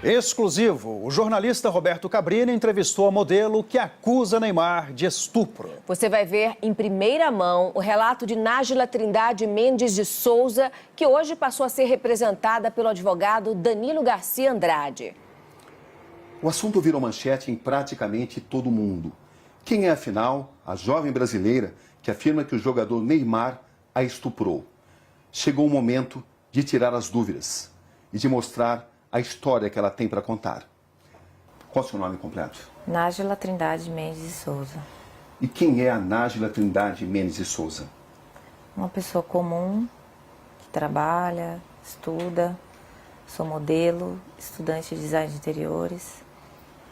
Exclusivo, o jornalista Roberto Cabrini entrevistou a modelo que acusa Neymar de estupro. Você vai ver em primeira mão o relato de Nájila Trindade Mendes de Souza, que hoje passou a ser representada pelo advogado Danilo Garcia Andrade. O assunto virou manchete em praticamente todo o mundo. Quem é, afinal, a jovem brasileira que afirma que o jogador Neymar a estuprou? Chegou o momento de tirar as dúvidas e de mostrar a história que ela tem para contar. Qual é o seu nome completo? Nájila Trindade Mendes de Souza. E quem é a Nájila Trindade Mendes de Souza? Uma pessoa comum, que trabalha, estuda, sou modelo, estudante de design de interiores,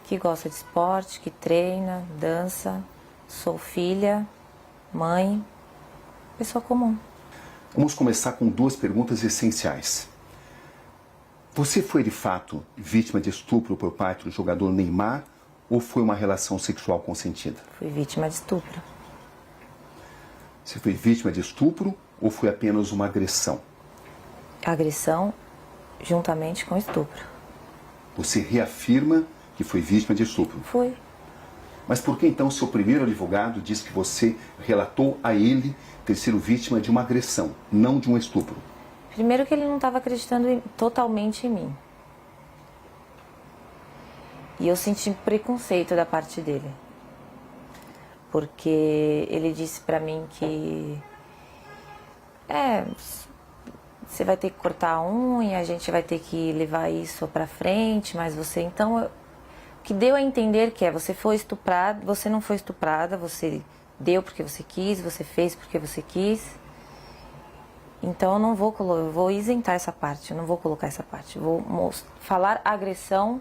que gosta de esporte, que treina, dança, sou filha, mãe, pessoa comum. Vamos começar com duas perguntas essenciais. Você foi, de fato, vítima de estupro por parte do jogador Neymar ou foi uma relação sexual consentida? Fui vítima de estupro. Você foi vítima de estupro ou foi apenas uma agressão? Agressão juntamente com estupro. Você reafirma que foi vítima de estupro? Fui. Mas por que então seu primeiro advogado diz que você relatou a ele ter sido vítima de uma agressão, não de um estupro? Primeiro que ele não estava acreditando totalmente em mim. E eu senti preconceito da parte dele. Porque ele disse pra mim que... você vai ter que cortar a unha, a gente vai ter que levar isso pra frente, mas você... Então, o que deu a entender que você foi estuprada, você não foi estuprada, você deu porque você quis, você fez porque você quis... Então eu vou isentar essa parte, eu não vou colocar essa parte. Vou falar agressão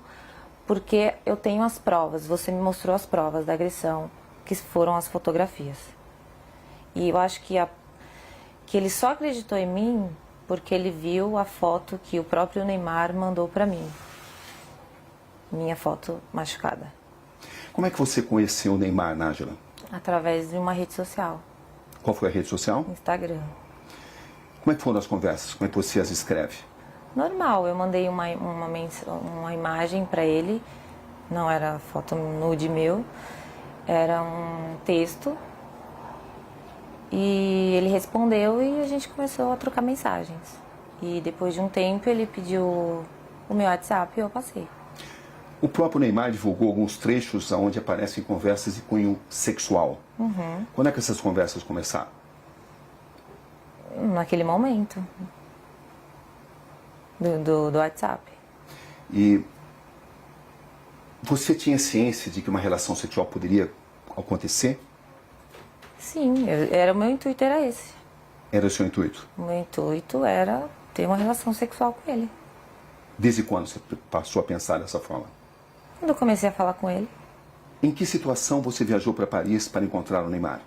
porque eu tenho as provas, você me mostrou as provas da agressão, que foram as fotografias. E eu acho que ele só acreditou em mim porque ele viu a foto que o próprio Neymar mandou pra mim. Minha foto machucada. Como é que você conheceu o Neymar, Nájila? Através de uma rede social. Qual foi a rede social? Instagram. Como é que foram as conversas? Como é que você as escreve? Normal, eu mandei uma imagem para ele, não era foto nude meu, era um texto. E ele respondeu e a gente começou a trocar mensagens. E depois de um tempo ele pediu o meu WhatsApp e eu passei. O próprio Neymar divulgou alguns trechos onde aparecem conversas de cunho sexual. Uhum. Quando é que essas conversas começaram? Naquele momento do WhatsApp. E você tinha ciência de que uma relação sexual poderia acontecer? Sim, o meu intuito era esse. Era o seu intuito? O meu intuito era ter uma relação sexual com ele. Desde quando você passou a pensar dessa forma? Quando eu comecei a falar com ele. Em que situação você viajou para Paris para encontrar o Neymar?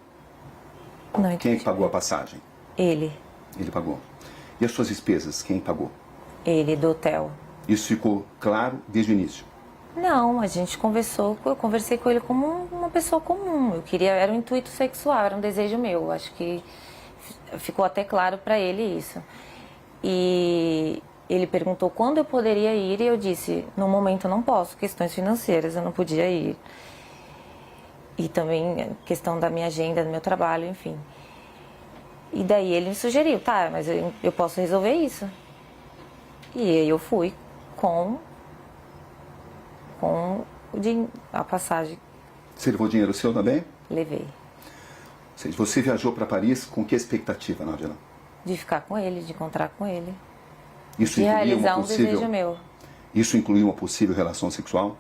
Não, quem é que pagou a passagem? Ele. Ele pagou. E as suas despesas, quem pagou? Ele, do hotel. Isso ficou claro desde o início? Não, a gente conversou, eu conversei com ele como uma pessoa comum. Era um intuito sexual, era um desejo meu. Acho que ficou até claro para ele isso. E ele perguntou quando eu poderia ir e eu disse, no momento eu não posso, questões financeiras, eu não podia ir. E também questão da minha agenda, do meu trabalho, enfim. E daí ele me sugeriu, tá, mas eu posso resolver isso. E aí eu fui com a passagem. Você levou dinheiro seu também? Levei. Você viajou para Paris com que expectativa, Nájila? De ficar com ele, de encontrar com ele. Isso de realizar uma possível... desejo meu. Isso incluía uma possível relação sexual?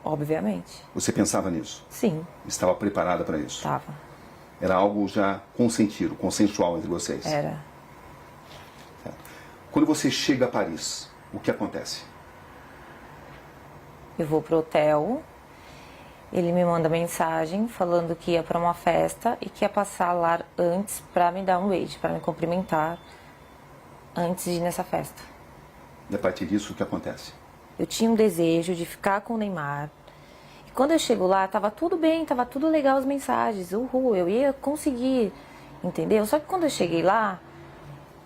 Obviamente. Você pensava nisso? Sim. Estava preparada para isso? Estava. Era algo já consentido, consensual entre vocês? Era. Certo. Quando você chega a Paris, o que acontece? Eu vou pro hotel, ele me manda mensagem falando que ia para uma festa e que ia passar lá antes para me dar um beijo, para me cumprimentar antes de ir nessa festa. E a partir disso, o que acontece? Eu tinha um desejo de ficar com o Neymar. E quando eu chego lá, tava tudo bem, tava tudo legal as mensagens. Uhul, eu ia conseguir, entendeu? Só que quando eu cheguei lá,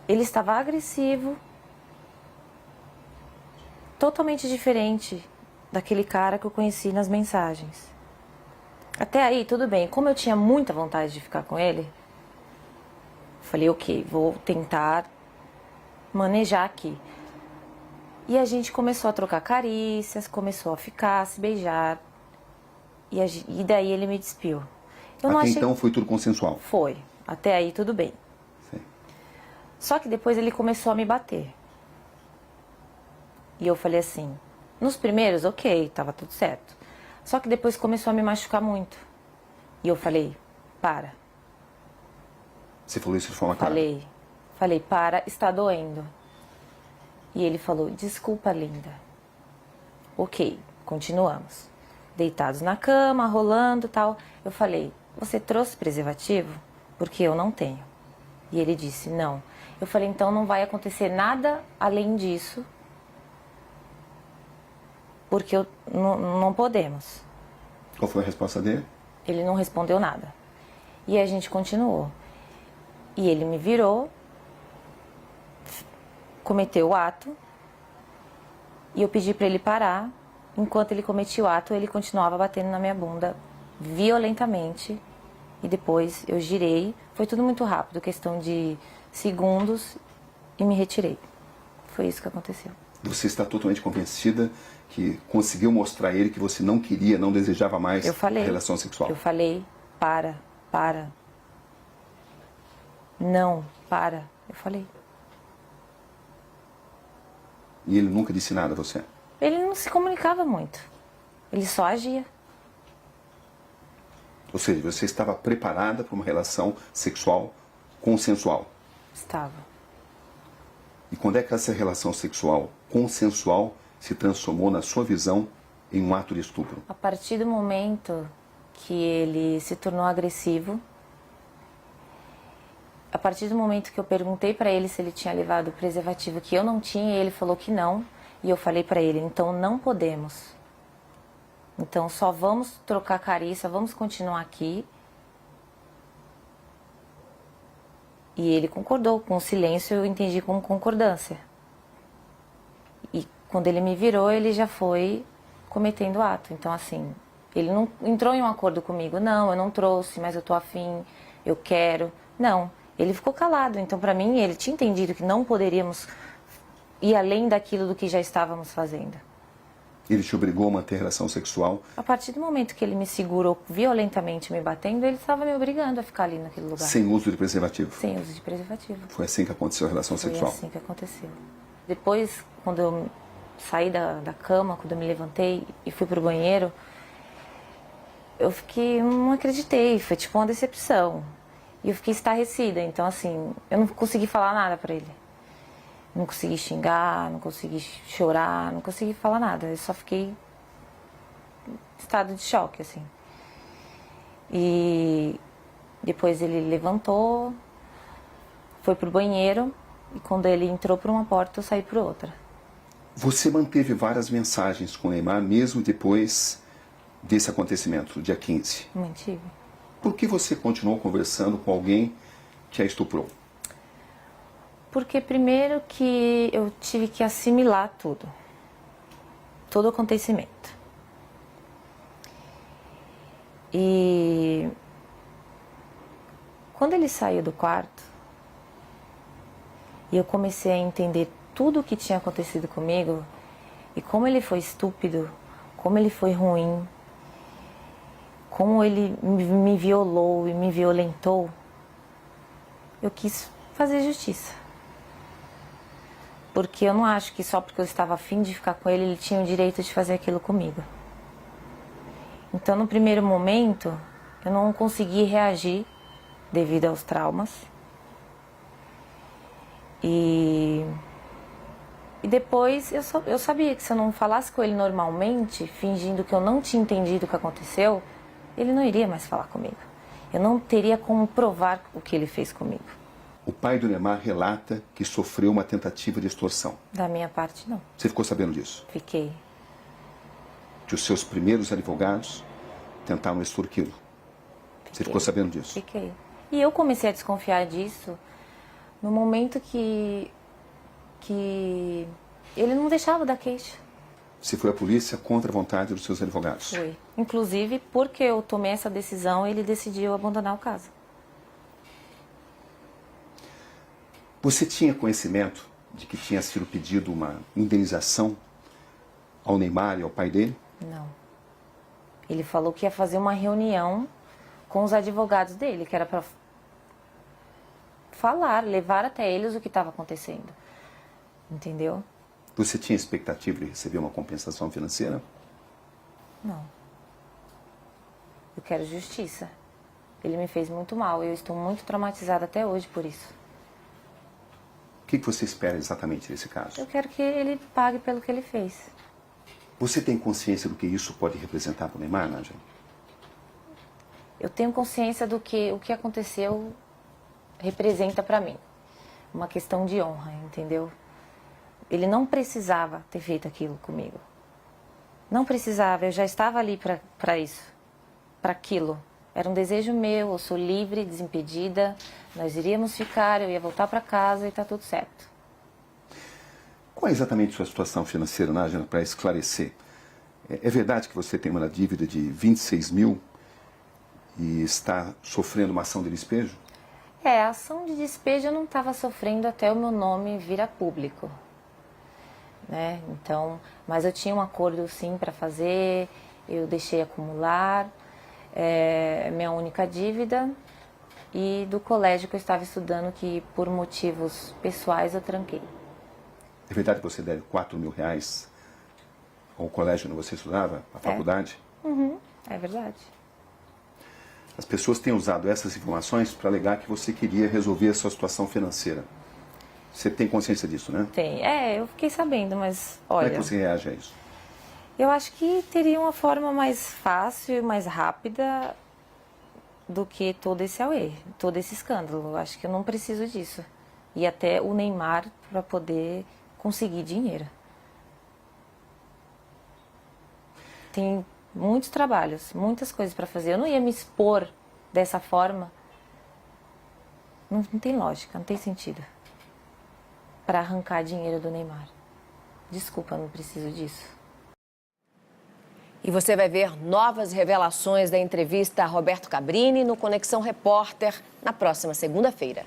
ele estava agressivo. totalmente diferente daquele cara que eu conheci nas mensagens. Até aí, tudo bem. Como eu tinha muita vontade de ficar com ele, falei, ok, vou tentar manejar aqui. E a gente começou a trocar carícias, começou a ficar, a se beijar. E daí ele me despiu. Eu não Até achei... então foi tudo consensual? Foi. Até aí tudo bem. Sim. Só que depois ele começou a me bater. E eu falei assim, nos primeiros, ok, tava tudo certo. Só que depois começou a me machucar muito. E eu falei, para. Você falou isso de forma clara? Falei, para, está doendo. E ele falou, desculpa, linda. Ok, continuamos. Deitados na cama, rolando e tal. Eu falei, você trouxe preservativo? Porque eu não tenho. E ele disse, não. Eu falei, então não vai acontecer nada além disso. Porque não podemos. Qual foi a resposta dele? Ele não respondeu nada. E a gente continuou. E ele me virou, cometeu o ato, e eu pedi para ele parar. Enquanto ele cometia o ato, ele continuava batendo na minha bunda violentamente. E depois eu girei. Foi tudo muito rápido, questão de segundos, e me retirei. Foi isso que aconteceu. Você está totalmente convencida que conseguiu mostrar a ele que você não queria, não desejava mais a relação sexual? Eu falei, para. Não, para. Eu falei. E ele nunca disse nada a você? Ele não se comunicava muito. Ele só agia. Ou seja, você estava preparada para uma relação sexual consensual? Estava. E quando é que essa relação sexual consensual se transformou, na sua visão, em um ato de estupro? A partir do momento que ele se tornou agressivo, a partir do momento que eu perguntei para ele se ele tinha levado o preservativo, que eu não tinha, ele falou que não, e eu falei para ele, então não podemos. Então só vamos trocar carícia, vamos continuar aqui. E ele concordou, com o silêncio eu entendi como concordância. E quando ele me virou, ele já foi cometendo o ato. Então assim, ele não entrou em um acordo comigo, não, eu não trouxe, mas eu tô afim, eu quero. Não, ele ficou calado. Então para mim, ele tinha entendido que não poderíamos ir além daquilo do que já estávamos fazendo. Ele te obrigou a manter relação sexual? A partir do momento que ele me segurou violentamente me batendo, ele estava me obrigando a ficar ali naquele lugar. Sem uso de preservativo? Sem uso de preservativo. Foi assim que aconteceu a relação sexual? Foi assim que aconteceu. Depois, quando eu saí da cama, quando eu me levantei e fui pro banheiro, eu fiquei, não acreditei, foi tipo uma decepção. E eu fiquei estarrecida, então assim, eu não consegui falar nada pra ele. Não consegui xingar, não consegui chorar, não consegui falar nada. Eu só fiquei em estado de choque, assim. E depois ele levantou, foi pro banheiro, e quando ele entrou por uma porta, eu saí por outra. Você manteve várias mensagens com o Neymar, mesmo depois desse acontecimento, dia 15? Mantive. Por que você continuou conversando com alguém que a estuprou? Porque primeiro que eu tive que assimilar tudo. Todo o acontecimento. E quando ele saiu do quarto, e eu comecei a entender tudo o que tinha acontecido comigo, e como ele foi estúpido, como ele foi ruim, como ele me violou e me violentou, eu quis fazer justiça. Porque eu não acho que só porque eu estava afim de ficar com ele, ele tinha o direito de fazer aquilo comigo. Então, no primeiro momento, eu não consegui reagir devido aos traumas. E depois eu sabia que se eu não falasse com ele normalmente, fingindo que eu não tinha entendido o que aconteceu, ele não iria mais falar comigo. Eu não teria como provar o que ele fez comigo. O pai do Neymar relata que sofreu uma tentativa de extorsão. Da minha parte, não. Você ficou sabendo disso? Fiquei. Que os seus primeiros advogados tentaram extorquí-lo. Você ficou sabendo disso? Fiquei. E eu comecei a desconfiar disso no momento que ele não deixava dar queixa. Você foi à polícia contra a vontade dos seus advogados? Foi. Inclusive, porque eu tomei essa decisão, ele decidiu abandonar o caso. Você tinha conhecimento de que tinha sido pedido uma indenização ao Neymar e ao pai dele? Não. Ele falou que ia fazer uma reunião com os advogados dele, que era para falar, levar até eles o que estava acontecendo. Entendeu? Você tinha expectativa de receber uma compensação financeira? Não. Eu quero justiça. Ele me fez muito mal. Eu estou muito traumatizada até hoje por isso. O que você espera exatamente desse caso? Eu quero que ele pague pelo que ele fez. Você tem consciência do que isso pode representar para o Neymar, Nájila? Eu tenho consciência do que o que aconteceu representa para mim. Uma questão de honra, entendeu? Ele não precisava ter feito aquilo comigo. Não precisava, eu já estava ali para isso, para aquilo. Era um desejo meu, eu sou livre, desimpedida, nós iríamos ficar, eu ia voltar para casa e está tudo certo. Qual é exatamente a sua situação financeira, Nájila, para esclarecer? É verdade que você tem uma dívida de 26 mil e está sofrendo uma ação de despejo? A ação de despejo eu não estava sofrendo até o meu nome vir a público. Né? Então, mas eu tinha um acordo sim para fazer, eu deixei acumular, minha única dívida e do colégio que eu estava estudando que por motivos pessoais eu tranquei. É verdade que você deve 4 mil reais ao colégio onde você estudava, à faculdade? É verdade. As pessoas têm usado essas informações para alegar que você queria resolver a sua situação financeira. Você tem consciência disso, né? Tem. Eu fiquei sabendo, mas olha... Como é que você reage a isso? Eu acho que teria uma forma mais fácil, mais rápida do que todo esse auê, todo esse escândalo. Eu acho que eu não preciso disso. E até o Neymar para poder conseguir dinheiro. Tem muitos trabalhos, muitas coisas para fazer. Eu não ia me expor dessa forma. Não tem lógica, não tem sentido. Para arrancar dinheiro do Neymar. Desculpa, não preciso disso. E você vai ver novas revelações da entrevista a Roberto Cabrini no Conexão Repórter na próxima segunda-feira.